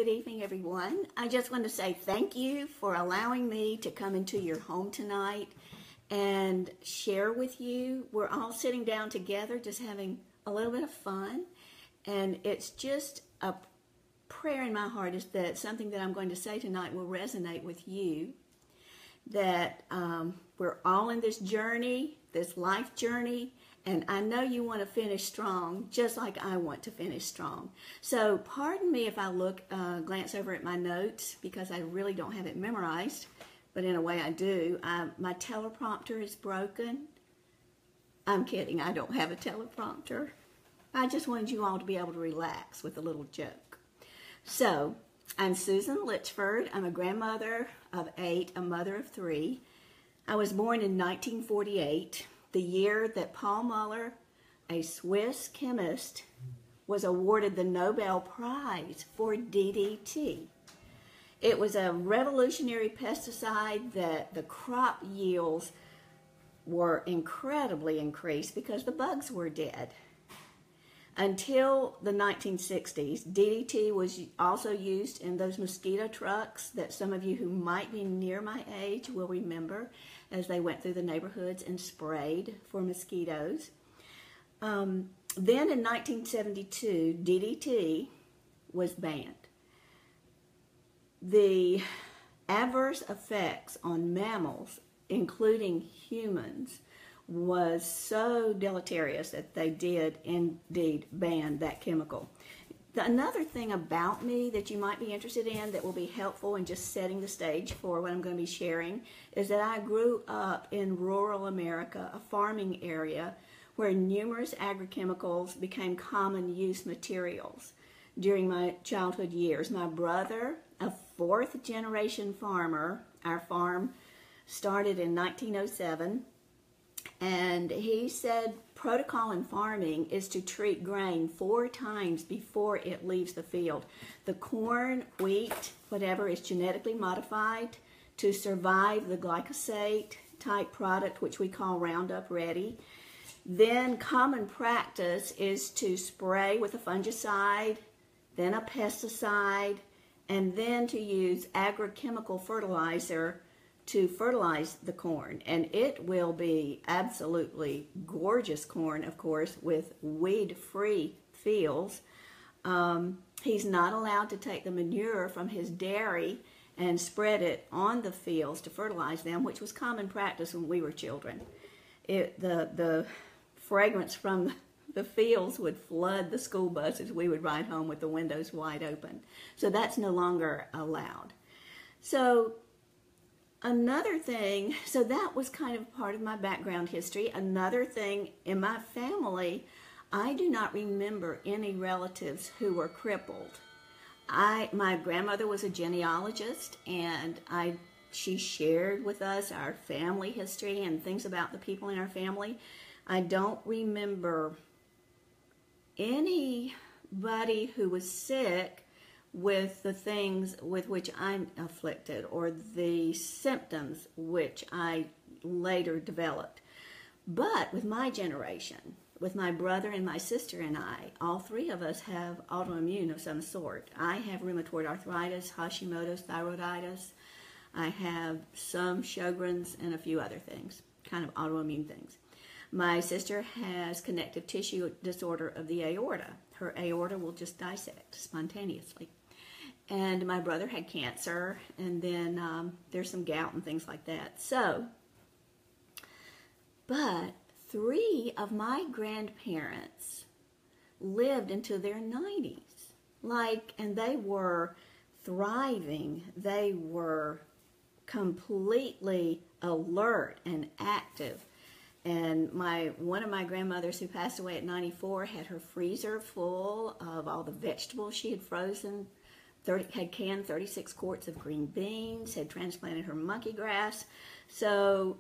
Good evening, everyone. I just want to say thank you for allowing me to come into your home tonight and share with you. We're all sitting down together just having a little bit of fun, and it's just a prayer in my heart is that something that I'm going to say tonight will resonate with you, that we're all in this journey, this life journey, and I know you want to finish strong, just like I want to finish strong. So pardon me if I glance over at my notes, because I really don't have it memorized, but in a way I do. My teleprompter is broken. I'm kidding, I don't have a teleprompter. I just wanted you all to be able to relax with a little joke. So, I'm Susan Litchford. I'm a grandmother of 8, a mother of 3. I was born in 1948. The year that Paul Muller, a Swiss chemist, was awarded the Nobel Prize for DDT. It was a revolutionary pesticide that the crop yields were incredibly increased because the bugs were dead. Until the 1960s, DDT was also used in those mosquito trucks that some of you who might be near my age will remember, as they went through the neighborhoods and sprayed for mosquitoes. Then in 1972, DDT was banned. The adverse effects on mammals, including humans, was so deleterious that they did indeed ban that chemical. Another thing about me that you might be interested in that will be helpful in just setting the stage for what I'm going to be sharing is that I grew up in rural America, a farming area where numerous agrochemicals became common use materials during my childhood years. My brother, a 4th generation farmer, our farm started in 1907, and he said protocol in farming is to treat grain 4 times before it leaves the field. The corn, wheat, whatever is genetically modified to survive the glyphosate type product, which we call Roundup Ready. Then common practice is to spray with a fungicide, then a pesticide, and then to use agrochemical fertilizer to fertilize the corn, and it will be absolutely gorgeous corn, of course, with weed-free fields. He's not allowed to take the manure from his dairy and spread it on the fields to fertilize them, which was common practice when we were children. The fragrance from the fields would flood the school buses. We would ride home with the windows wide open. So that's no longer allowed. So another thing, so that was kind of part of my background history. Another thing, in my family, I do not remember any relatives who were crippled. My grandmother was a genealogist, and she shared with us our family history and things about the people in our family. I don't remember anybody who was sick with the things with which I'm afflicted or the symptoms which I later developed. But with my generation, with my brother and my sister and I, all 3 of us have autoimmune of some sort. I have rheumatoid arthritis, Hashimoto's, thyroiditis. I have some Sjogren's and a few other things, kind of autoimmune things. My sister has connective tissue disorder of the aorta. Her aorta will just dissect spontaneously. And my brother had cancer, and then there's some gout and things like that. So, but 3 of my grandparents lived into their 90s. And they were thriving. They were completely alert and active. And one of my grandmothers who passed away at 94 had her freezer full of all the vegetables she had frozen. Had canned 36 quarts of green beans, had transplanted her monkey grass. So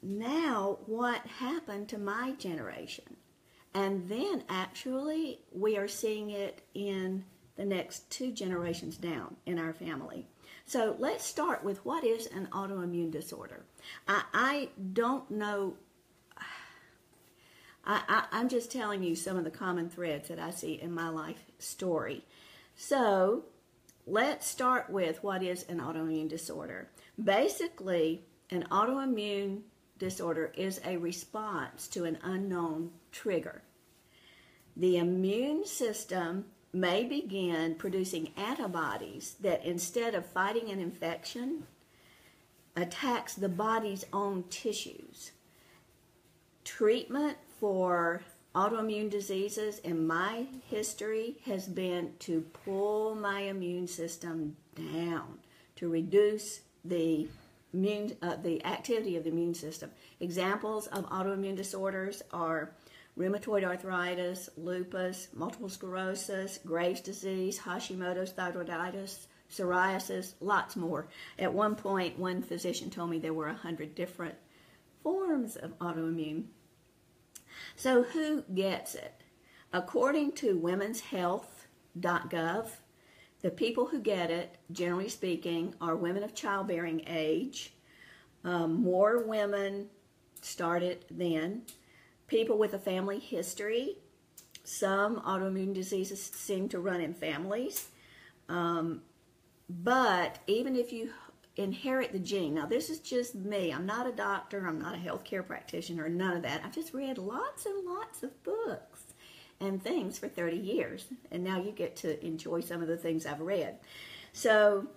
now what happened to my generation? And then actually we are seeing it in the next 2 generations down in our family. So let's start with what is an autoimmune disorder. I don't know. I'm just telling you some of the common threads that I see in my life story. So let's start with what is an autoimmune disorder. Basically, an autoimmune disorder is a response to an unknown trigger. The immune system may begin producing antibodies that, instead of fighting an infection, attacks the body's own tissues. Treatment for autoimmune diseases in my history has been to pull my immune system down, to reduce the activity of the immune system. Examples of autoimmune disorders are rheumatoid arthritis, lupus, multiple sclerosis, Graves' disease, Hashimoto's thyroiditis, psoriasis, lots more. At one point, one physician told me there were 100 different forms of autoimmune. So who gets it? According to womenshealth.gov, the people who get it, generally speaking, are women of childbearing age. More women start it then. People with a family history. Some autoimmune diseases seem to run in families. But even if you inherit the gene, now this is just me. I'm not a doctor. I'm not a healthcare practitioner. None of that. I've just read lots and lots of books and things for 30 years. And now you get to enjoy some of the things I've read. So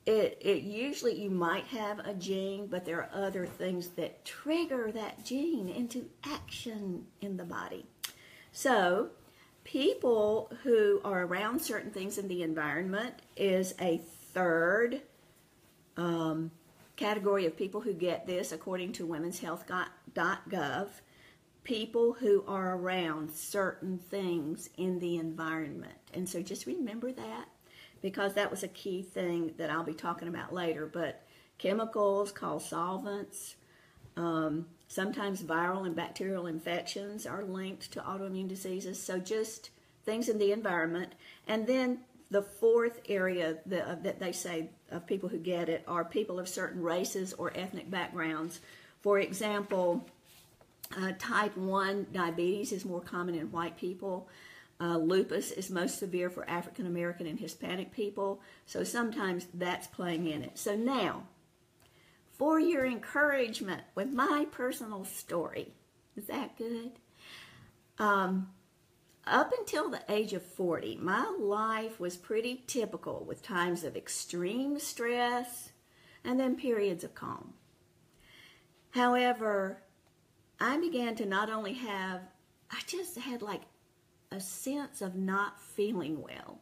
it usually, you might have a gene, but there are other things that trigger that gene into action in the body. So people who are around certain things in the environment is a third category of people who get this, according to womenshealth.gov. People who are around certain things in the environment. And so just remember that, because that was a key thing that I'll be talking about later. But chemicals called solvents, sometimes viral and bacterial infections are linked to autoimmune diseases. So just things in the environment. And then the fourth area that they say of people who get it are people of certain races or ethnic backgrounds. For example, type 1 diabetes is more common in white people. Lupus is most severe for African American and Hispanic people. So sometimes that's playing in it. So now, for your encouragement with my personal story, is that good? Up until the age of 40, my life was pretty typical, with times of extreme stress and then periods of calm. However, I began to not only I just had like a sense of not feeling well.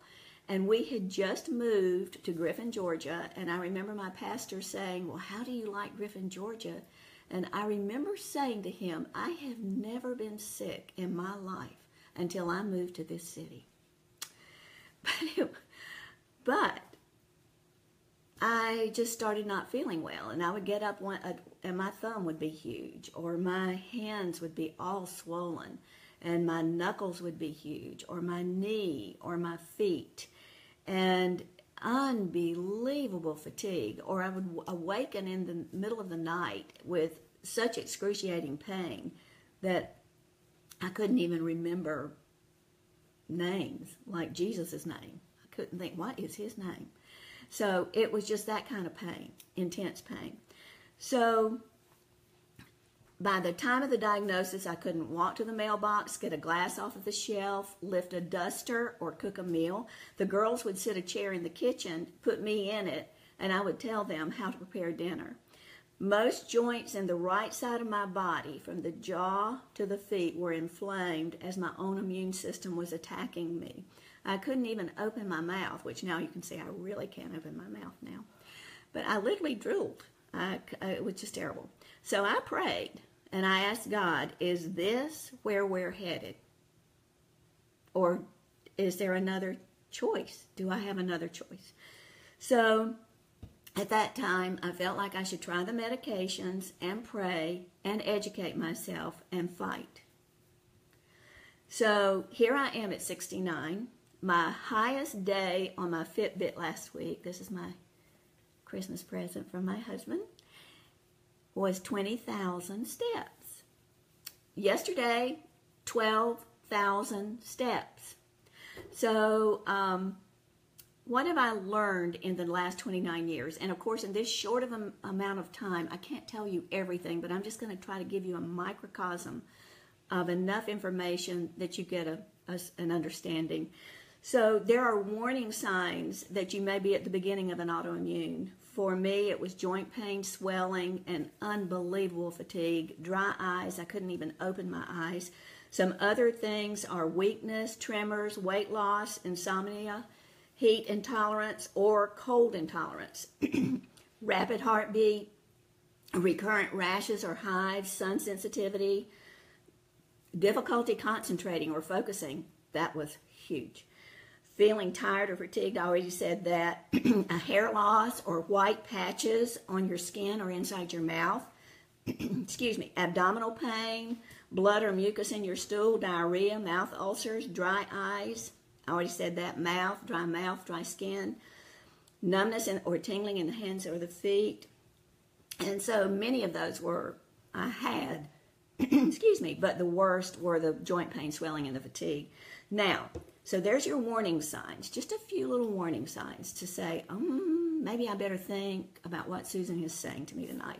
And we had just moved to Griffin, Georgia, and I remember my pastor saying, well, how do you like Griffin, Georgia? And I remember saying to him, I have never been sick in my life until I moved to this city. But I just started not feeling well, and I would get up and my thumb would be huge, or my hands would be all swollen, and my knuckles would be huge, or my knee, or my feet, and unbelievable fatigue. Or I would awaken in the middle of the night with such excruciating pain that I couldn't even remember names, like Jesus' name. I couldn't think, what is his name? So it was just that kind of pain, intense pain. So by the time of the diagnosis, I couldn't walk to the mailbox, get a glass off of the shelf, lift a duster, or cook a meal. The girls would sit a chair in the kitchen, put me in it, and I would tell them how to prepare dinner. Most joints in the right side of my body, from the jaw to the feet, were inflamed as my own immune system was attacking me. I couldn't even open my mouth, which now you can see I really can't open my mouth now. But I literally drooled. It was just terrible. So I prayed, and I asked God, is this where we're headed? Or is there another choice? Do I have another choice? So at that time, I felt like I should try the medications and pray and educate myself and fight. So here I am at 69. My highest day on my Fitbit last week, this is my Christmas present from my husband, was 20,000 steps. Yesterday, 12,000 steps. So what have I learned in the last 29 years? And of course, in this short of an amount of time, I can't tell you everything, but I'm just going to try to give you a microcosm of enough information that you get an understanding. So there are warning signs that you may be at the beginning of an autoimmune. For me, it was joint pain, swelling, and unbelievable fatigue, dry eyes. I couldn't even open my eyes. Some other things are weakness, tremors, weight loss, insomnia, heat intolerance, or cold intolerance, rapid heartbeat, recurrent rashes or hives, sun sensitivity, difficulty concentrating or focusing. That was huge. Feeling tired or fatigued, I already said that. A hair loss or white patches on your skin or inside your mouth. Excuse me. Abdominal pain, blood or mucus in your stool, diarrhea, mouth ulcers, dry eyes. I already said that. Mouth, dry skin. Numbness or tingling in the hands or the feet. And so many of those I had, excuse me, but the worst were the joint pain, swelling, and the fatigue. Now, so there's your warning signs, just a few little warning signs to say, maybe I better think about what Susan is saying to me tonight.